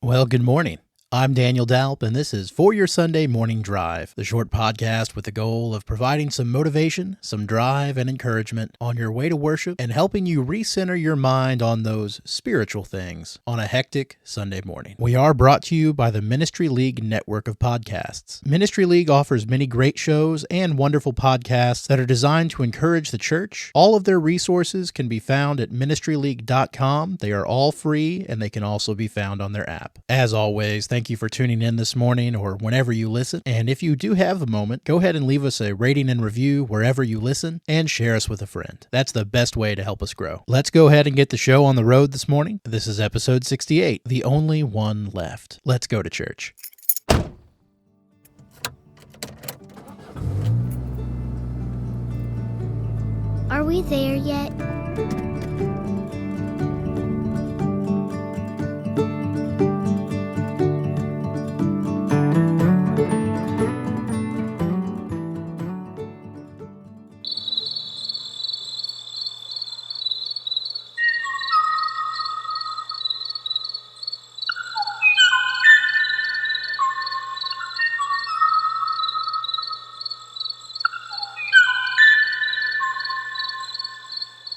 Well, good morning. I'm Daniel Dalp, and this is For Your Sunday Morning Drive, the short podcast with the goal of providing some motivation, some drive, and encouragement on your way to worship and helping you recenter your mind on those spiritual things on a hectic Sunday morning. We are brought to you by the Ministry League network of podcasts. Ministry League offers many great shows and wonderful podcasts that are designed to encourage the church. All of their resources can be found at ministryleague.com. They are all free, and they can also be found on their app. As always, thank you for tuning in this morning or whenever you listen. And if you do have a moment, go ahead and leave us a rating and review wherever you listen and share us with a friend. That's the best way to help us grow. Let's go ahead and get the show on the road this morning. This is episode 68, The Only One Left. Let's go to church. Are we there yet?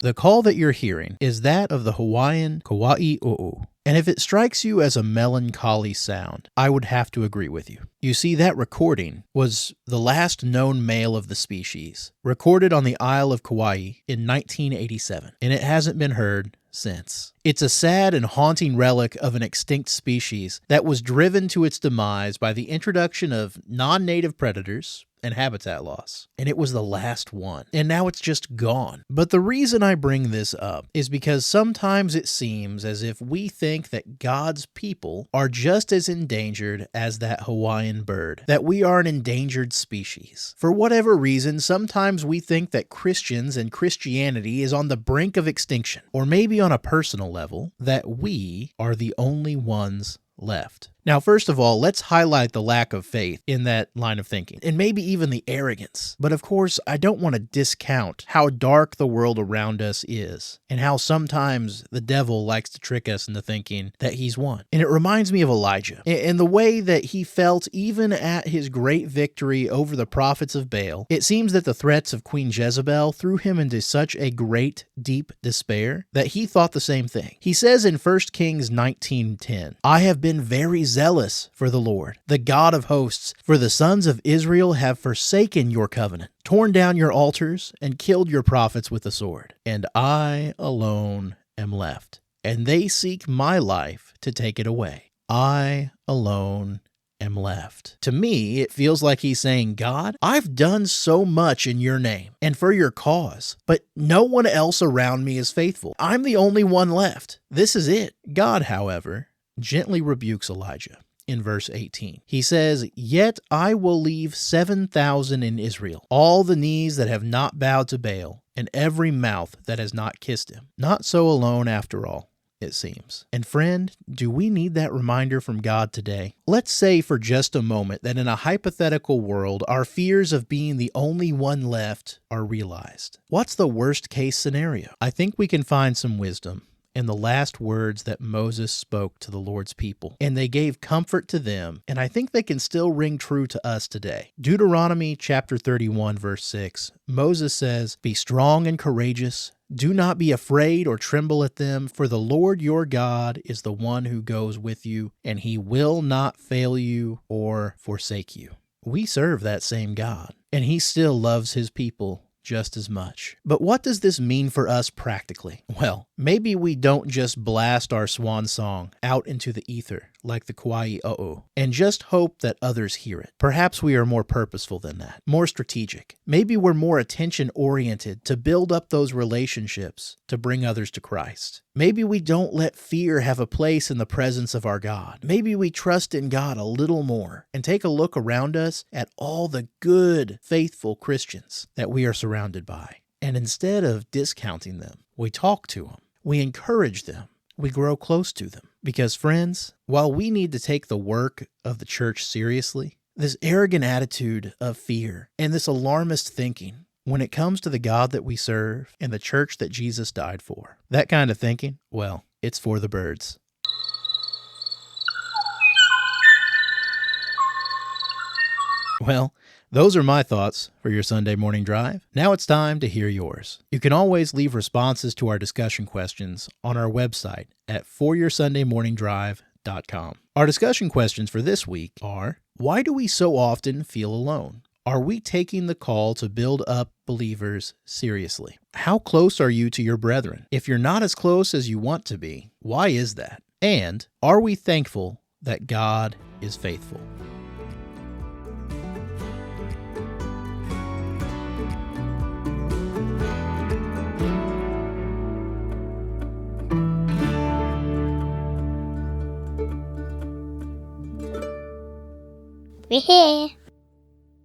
The call that you're hearing is that of the Hawaiian Kauai-o'u. And if it strikes you as a melancholy sound, I would have to agree with you. You see, that recording was the last known male of the species, recorded on the Isle of Kauai in 1987, and it hasn't been heard since. It's a sad and haunting relic of an extinct species that was driven to its demise by the introduction of non-native predators and habitat loss. And it was the last one. And now it's just gone. But the reason I bring this up is because sometimes it seems as if we think that God's people are just as endangered as that Hawaiian bird, that we are an endangered species. For whatever reason, sometimes we think that Christians and Christianity is on the brink of extinction, or maybe on a personal level, that we are the only ones left. Now, first of all, let's highlight the lack of faith in that line of thinking, and maybe even the arrogance. But of course, I don't want to discount how dark the world around us is, and how sometimes the devil likes to trick us into thinking that he's won. And it reminds me of Elijah, and the way that he felt even at his great victory over the prophets of Baal. It seems that the threats of Queen Jezebel threw him into such a great, deep despair that he thought the same thing. He says in 1 Kings 19:10, "I have been very zealous for the Lord, the God of hosts, for the sons of Israel have forsaken your covenant, torn down your altars, and killed your prophets with the sword. And I alone am left, and they seek my life to take it away. I alone am left." To me, it feels like he's saying, God, I've done so much in your name and for your cause, but no one else around me is faithful. I'm the only one left. This is it. God, however, gently rebukes Elijah in verse 18. He says, "Yet I will leave 7,000 in Israel, all the knees that have not bowed to Baal, and every mouth that has not kissed him." Not so alone after all, it seems. And friend, do we need that reminder from God today? Let's say for just a moment that in a hypothetical world, our fears of being the only one left are realized. What's the worst case scenario? I think we can find some wisdom in the last words that Moses spoke to the Lord's people, and they gave comfort to them, and I think they can still ring true to us today. Deuteronomy chapter 31, verse 6, Moses says, "Be strong and courageous. Do not be afraid or tremble at them, for the Lord your God is the one who goes with you, and he will not fail you or forsake you." We serve that same God, and he still loves his people just as much. But what does this mean for us practically? Well, maybe we don't just blast our swan song out into the ether like the Kauai-o'u and just hope that others hear it. Perhaps we are more purposeful than that, more strategic. Maybe we're more attention-oriented to build up those relationships to bring others to Christ. Maybe we don't let fear have a place in the presence of our God. Maybe we trust in God a little more and take a look around us at all the good, faithful Christians that we are surrounded by. And instead of discounting them, we talk to them, we encourage them, we grow close to them. Because friends, while we need to take the work of the church seriously, this arrogant attitude of fear and this alarmist thinking when it comes to the God that we serve and the church that Jesus died for, that kind of thinking, well, it's for the birds. Well, those are my thoughts for your Sunday morning drive. Now it's time to hear yours. You can always leave responses to our discussion questions on our website at foryoursundaymorningdrive.com. Our discussion questions for this week are, why do we so often feel alone? Are we taking the call to build up believers seriously? How close are you to your brethren? If you're not as close as you want to be, why is that? And are we thankful that God is faithful? We're here.